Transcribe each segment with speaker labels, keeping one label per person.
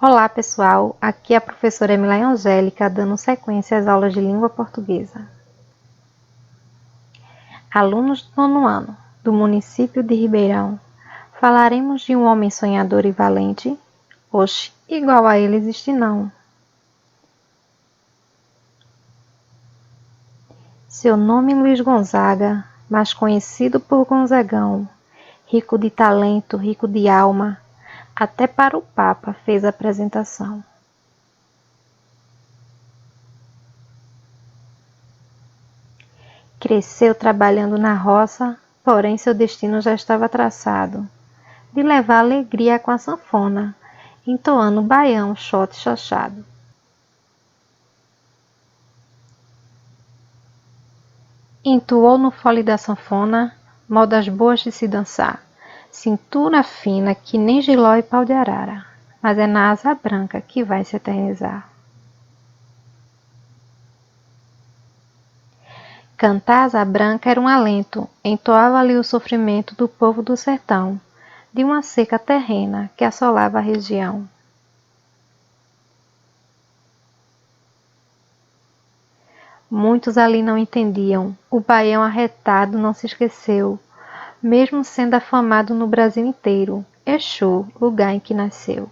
Speaker 1: Olá pessoal, aqui é a professora Emilaia Angélica dando sequência às aulas de língua portuguesa. Alunos do 9º ano, do município de Ribeirão, falaremos de um homem sonhador e valente? Oxe, igual a ele existe não. Seu nome Luiz Gonzaga, mais conhecido por Gonzagão, rico de talento, rico de alma, até para o Papa fez apresentação. Cresceu trabalhando na roça, porém seu destino já estava traçado, de levar alegria com a sanfona, entoando baião, xote chachado. Entoou no fole da sanfona, modas boas de se dançar, cintura fina que nem giló e pau de arara, mas é na asa branca que vai se eternizar. Cantar asa branca era um alento, entoava-lhe o sofrimento do povo do sertão, de uma seca terrena que assolava a região. Muitos ali não entendiam, o baião arretado não se esqueceu, mesmo sendo afamado no Brasil inteiro, Exu, lugar em que nasceu.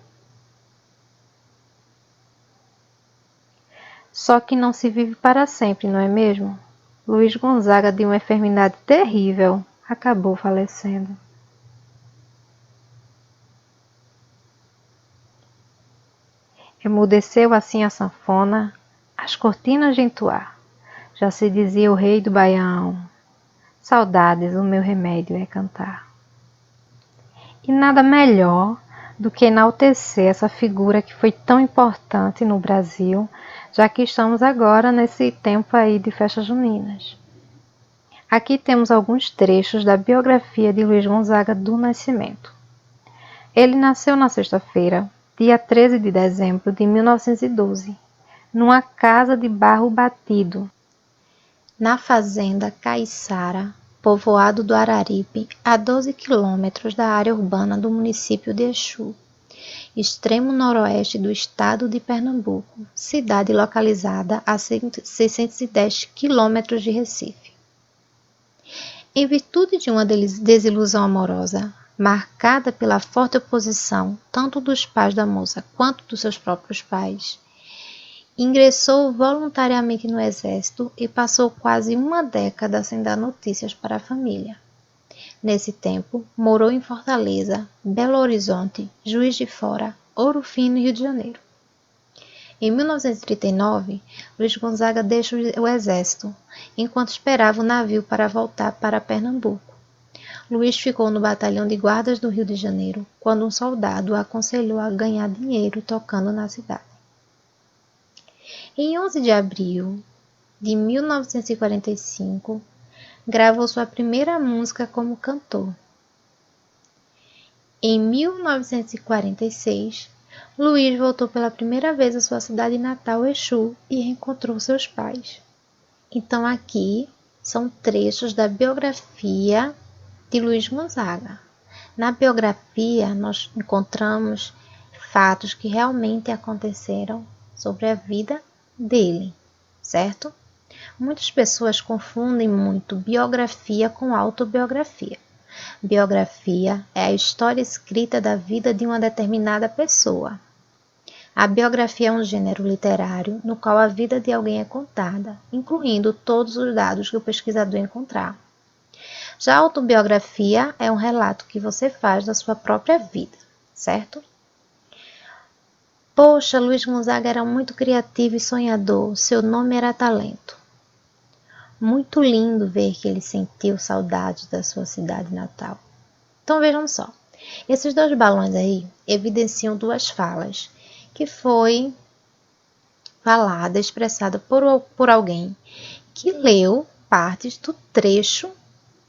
Speaker 1: Só que não se vive para sempre, não é mesmo? Luiz Gonzaga, de uma enfermidade terrível, acabou falecendo. Emudeceu assim a sanfona, as cortinas de entoar. Já se dizia o rei do baião. Saudades, o meu remédio é cantar. E nada melhor do que enaltecer essa figura que foi tão importante no Brasil, já que estamos agora nesse tempo aí de festas juninas. Aqui temos alguns trechos da biografia de Luiz Gonzaga do Nascimento. Ele nasceu na sexta-feira, dia 13 de dezembro de 1912, numa casa de barro batido, na fazenda Caiçara, povoado do Araripe, a 12 quilômetros da área urbana do município de Exu, extremo noroeste do estado de Pernambuco, cidade localizada a 610 quilômetros de Recife. Em virtude de uma desilusão amorosa, marcada pela forte oposição tanto dos pais da moça quanto dos seus próprios pais, ingressou voluntariamente no exército e passou quase uma década sem dar notícias para a família. Nesse tempo, morou em Fortaleza, Belo Horizonte, Juiz de Fora, Ouro Fino e Rio de Janeiro. Em 1939, Luiz Gonzaga deixa o exército, enquanto esperava o navio para voltar para Pernambuco. Luiz ficou no batalhão de guardas do Rio de Janeiro, quando um soldado o aconselhou a ganhar dinheiro tocando na cidade. Em 11 de abril de 1945, gravou sua primeira música como cantor. Em 1946, Luiz voltou pela primeira vez à sua cidade natal, Exu, e reencontrou seus pais. Então aqui são trechos da biografia de Luiz Gonzaga. Na biografia nós encontramos fatos que realmente aconteceram sobre a vida dele, certo? Muitas pessoas confundem muito biografia com autobiografia. Biografia é a história escrita da vida de uma determinada pessoa. A biografia é um gênero literário no qual a vida de alguém é contada, incluindo todos os dados que o pesquisador encontrar. Já a autobiografia é um relato que você faz da sua própria vida, certo? Poxa, Luiz Gonzaga era muito criativo e sonhador, seu nome era talento. Muito lindo ver que ele sentiu saudades da sua cidade natal. Então vejam só, esses dois balões aí evidenciam duas falas, que foi falada, expressada por alguém que leu partes do trecho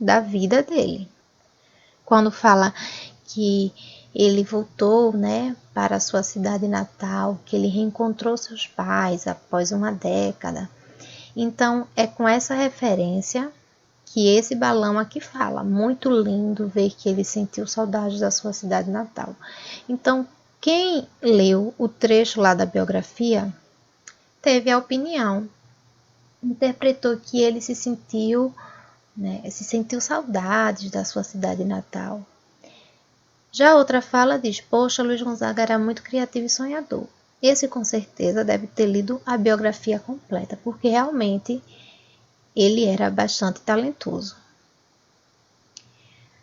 Speaker 1: da vida dele. Quando fala que ele voltou, para a sua cidade natal, que ele reencontrou seus pais após uma década. Então, é com essa referência que esse balão aqui fala. Muito lindo ver que ele sentiu saudades da sua cidade natal. Então, Quem leu o trecho lá da biografia teve a opinião, interpretou que ele se sentiu saudades da sua cidade natal. Já outra fala diz: poxa, Luiz Gonzaga era muito criativo e sonhador. Esse com certeza deve ter lido a biografia completa, porque realmente ele era bastante talentoso.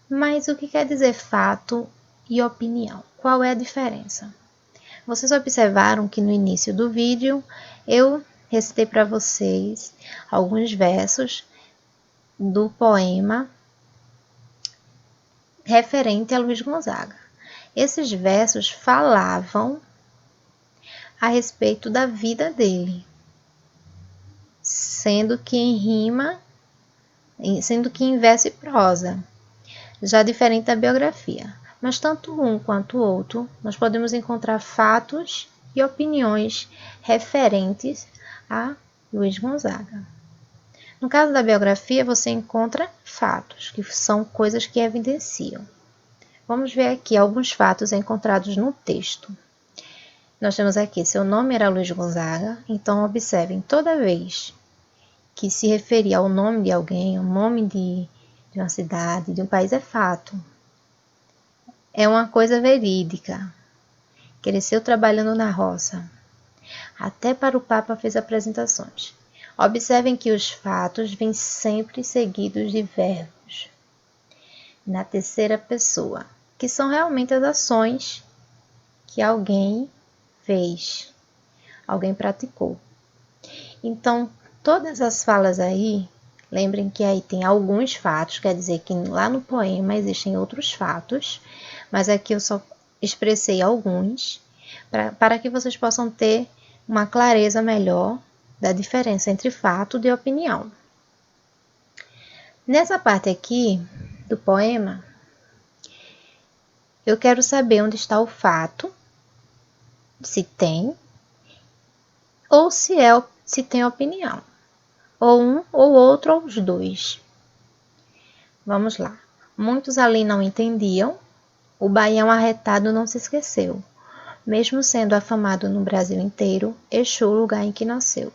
Speaker 1: Mas o que quer dizer fato e opinião? Qual é a diferença? Vocês observaram que no início do vídeo eu recitei para vocês alguns versos do poema referente a Luiz Gonzaga. Esses versos falavam a respeito da vida dele, sendo que em verso e prosa, já diferente da biografia. Mas tanto um quanto o outro, nós podemos encontrar fatos e opiniões referentes a Luiz Gonzaga. No caso da biografia, você encontra fatos, que são coisas que evidenciam. Vamos ver aqui alguns fatos encontrados no texto. Nós temos aqui, seu nome era Luiz Gonzaga, então observem, toda vez que se referir ao nome de alguém, o nome de uma cidade, de um país, é fato. É uma coisa verídica. Cresceu trabalhando na roça. Até para o Papa fez apresentações. Observem que os fatos vêm sempre seguidos de verbos, na terceira pessoa, que são realmente as ações que alguém fez, alguém praticou. Então, todas as falas aí, lembrem que aí tem alguns fatos, quer dizer que lá no poema existem outros fatos, mas aqui eu só expressei alguns, para que vocês possam ter uma clareza melhor da diferença entre fato e opinião. Nessa parte aqui do poema, eu quero saber onde está o fato, se tem, ou se tem opinião, ou um ou outro ou os dois. Vamos lá. Muitos ali não entendiam, o baião arretado não se esqueceu. Mesmo sendo afamado no Brasil inteiro, Exu, o lugar em que nasceu.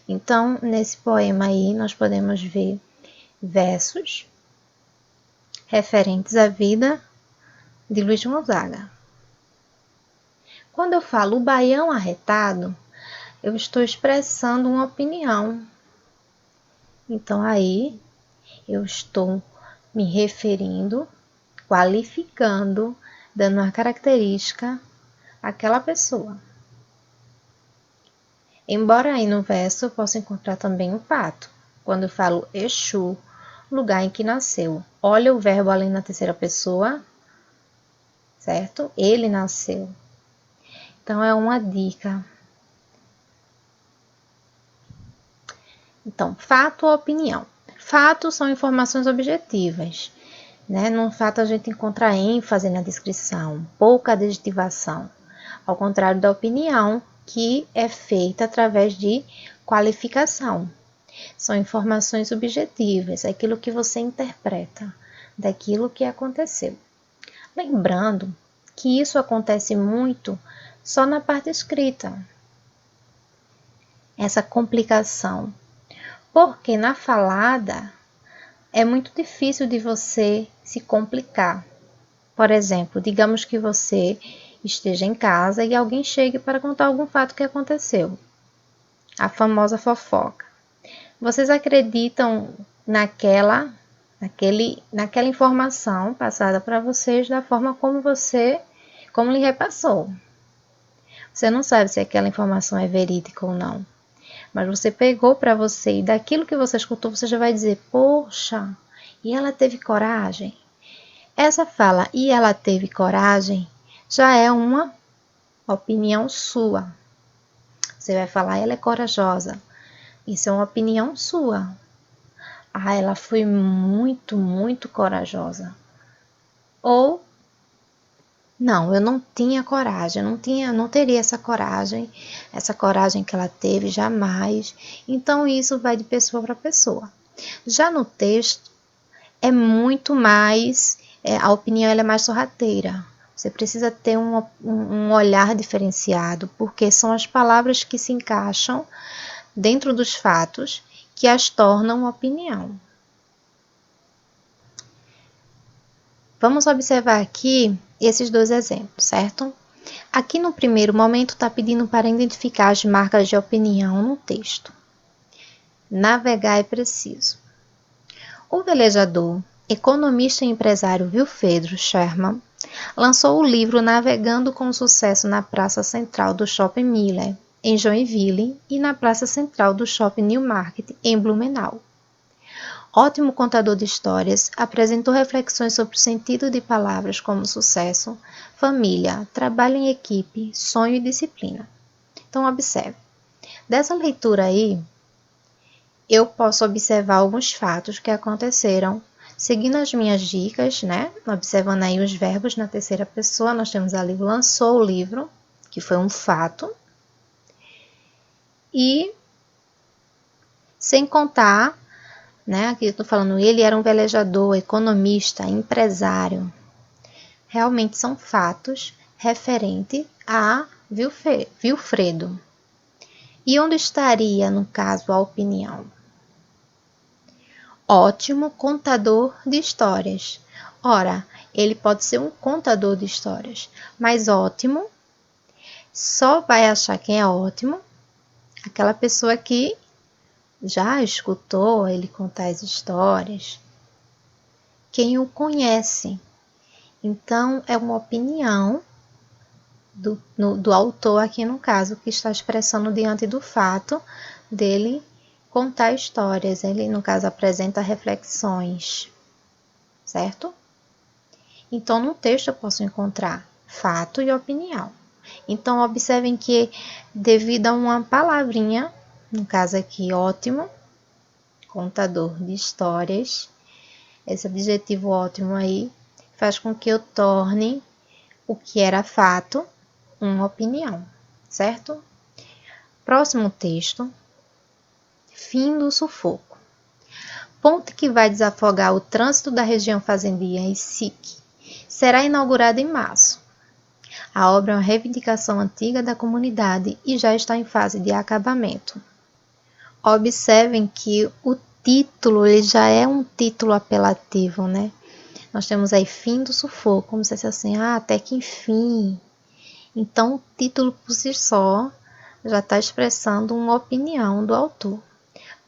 Speaker 1: Então, nesse poema aí, nós podemos ver versos referentes à vida de Luiz Gonzaga. Quando eu falo o baião arretado, eu estou expressando uma opinião. Então, aí, eu estou me referindo, qualificando, dando uma característica àquela pessoa. Embora aí no verso eu possa encontrar também um fato. Quando eu falo Exu, lugar em que nasceu. Olha o verbo ali na terceira pessoa, certo? Ele nasceu. Então, é uma dica. Então, fato ou opinião? Fatos são informações objetivas, né? Num fato a gente encontra ênfase na descrição, pouca adjetivação, ao contrário da opinião, que é feita através de qualificação. São informações subjetivas, aquilo que você interpreta daquilo que aconteceu. Lembrando que isso acontece muito só na parte escrita, essa complicação, porque na falada é muito difícil de você se complicar. Por exemplo, digamos que você esteja em casa e alguém chegue para contar algum fato que aconteceu, a famosa fofoca. Vocês acreditam naquela informação passada para vocês da forma como lhe repassou. Você não sabe se aquela informação é verídica ou não, mas você pegou para você e daquilo que você escutou você já vai dizer, poxa, e ela teve coragem? Essa fala, e ela teve coragem, já é uma opinião sua. Você vai falar, ela é corajosa. Isso é uma opinião sua. Ah, ela foi muito, muito corajosa. Ou, não, eu não tinha coragem, não teria essa coragem que ela teve, jamais. Então, isso vai de pessoa para pessoa. Já no texto, é muito mais, a opinião ela é mais sorrateira. Você precisa ter um olhar diferenciado, porque são as palavras que se encaixam dentro dos fatos que as tornam opinião. Vamos observar aqui esses dois exemplos, certo? Aqui no primeiro momento está pedindo para identificar as marcas de opinião no texto. Navegar é preciso. O velejador, economista e empresário Wilfredo Sherman lançou o livro Navegando com Sucesso na Praça Central do Shopping Miller, em Joinville, e na Praça Central do Shopping Newmarket, em Blumenau. Ótimo contador de histórias, apresentou reflexões sobre o sentido de palavras como sucesso, família, trabalho em equipe, sonho e disciplina. Então, observe. Dessa leitura aí, eu posso observar alguns fatos que aconteceram seguindo as minhas dicas, né? Observando aí os verbos na terceira pessoa, nós temos ali lançou o livro, que foi um fato. E sem contar, né? Aqui eu estou falando, ele era um velejador, economista, empresário. Realmente são fatos referentes a Wilfredo. E onde estaria, no caso, a opinião? Ótimo contador de histórias. Ora, ele pode ser um contador de histórias, mas ótimo só vai achar quem é ótimo aquela pessoa que já escutou ele contar as histórias, quem o conhece. Então, é uma opinião do autor aqui no caso, que está expressando diante do fato dele contar histórias. Ele, no caso, apresenta reflexões, certo? Então, no texto eu posso encontrar fato e opinião. Então, observem que devido a uma palavrinha, no caso aqui, ótimo, contador de histórias, esse adjetivo ótimo aí faz com que eu torne o que era fato uma opinião, certo? Próximo texto. Fim do sufoco. Ponte que vai desafogar o trânsito da região fazendia em SIC será inaugurada em março. A obra é uma reivindicação antiga da comunidade e já está em fase de acabamento. Observem que o título ele já é um título apelativo, né? Nós temos aí fim do sufoco, como se fosse assim, até que enfim. Então, o título por si só já está expressando uma opinião do autor.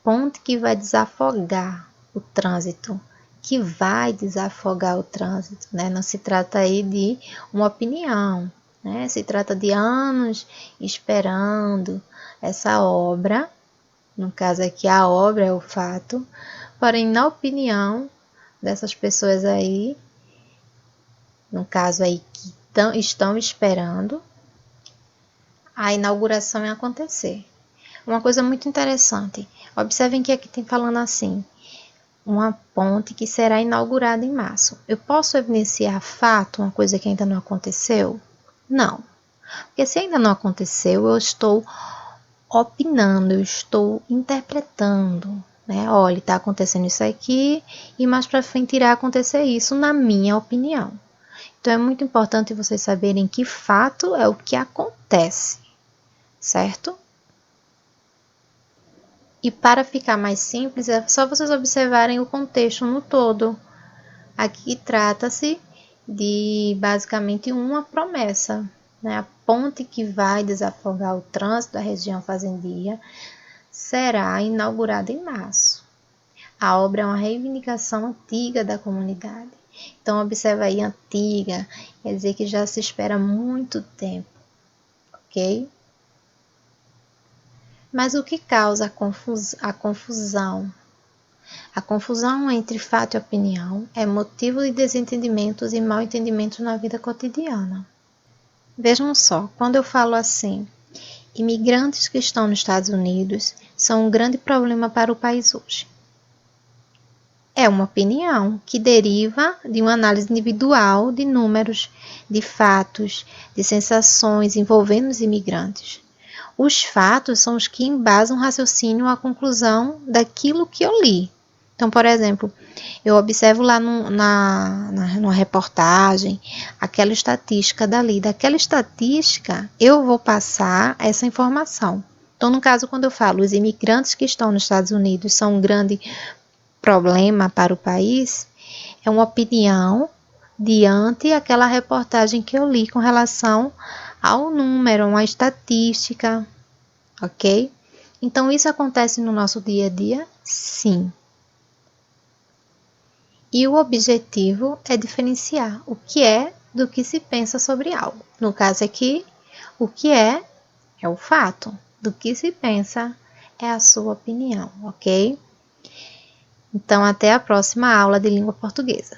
Speaker 1: Ponte que vai desafogar o trânsito, que vai desafogar o trânsito, né? Não se trata aí de uma opinião, né? Se trata de anos esperando essa obra, no caso aqui a obra é o fato, porém na opinião dessas pessoas aí, no caso aí que estão esperando a inauguração acontecer. Uma coisa muito interessante, observem que aqui tem falando assim, uma ponte que será inaugurada em março. Eu posso evidenciar fato, uma coisa que ainda não aconteceu? Não, porque se ainda não aconteceu, eu estou opinando, eu estou interpretando, né? Olha, está acontecendo isso aqui e mais para frente irá acontecer isso, na minha opinião. Então é muito importante vocês saberem que fato é o que acontece, certo? E para ficar mais simples, é só vocês observarem o contexto no todo. Aqui trata-se de basicamente uma promessa, né? A ponte que vai desafogar o trânsito da região fazendia será inaugurada em março. A obra é uma reivindicação antiga da comunidade. Então, observa aí, antiga, quer dizer que já se espera muito tempo, ok? Mas o que causa a confusão? A confusão entre fato e opinião é motivo de desentendimentos e mal-entendimentos na vida cotidiana. Vejam só, quando eu falo assim, imigrantes que estão nos Estados Unidos são um grande problema para o país hoje. É uma opinião que deriva de uma análise individual de números, de fatos, de sensações envolvendo os imigrantes. Os fatos são os que embasam o raciocínio à conclusão daquilo que eu li. Então, por exemplo, eu observo lá numa reportagem aquela estatística dali. Daquela estatística, eu vou passar essa informação. Então, no caso, quando eu falo os imigrantes que estão nos Estados Unidos são um grande problema para o país, é uma opinião diante aquela reportagem que eu li com relação ao número, uma estatística, ok? Então, isso acontece no nosso dia a dia? Sim. E o objetivo é diferenciar o que é do que se pensa sobre algo. No caso aqui, o que é o fato. Do que se pensa é a sua opinião, ok? Então, até a próxima aula de língua portuguesa.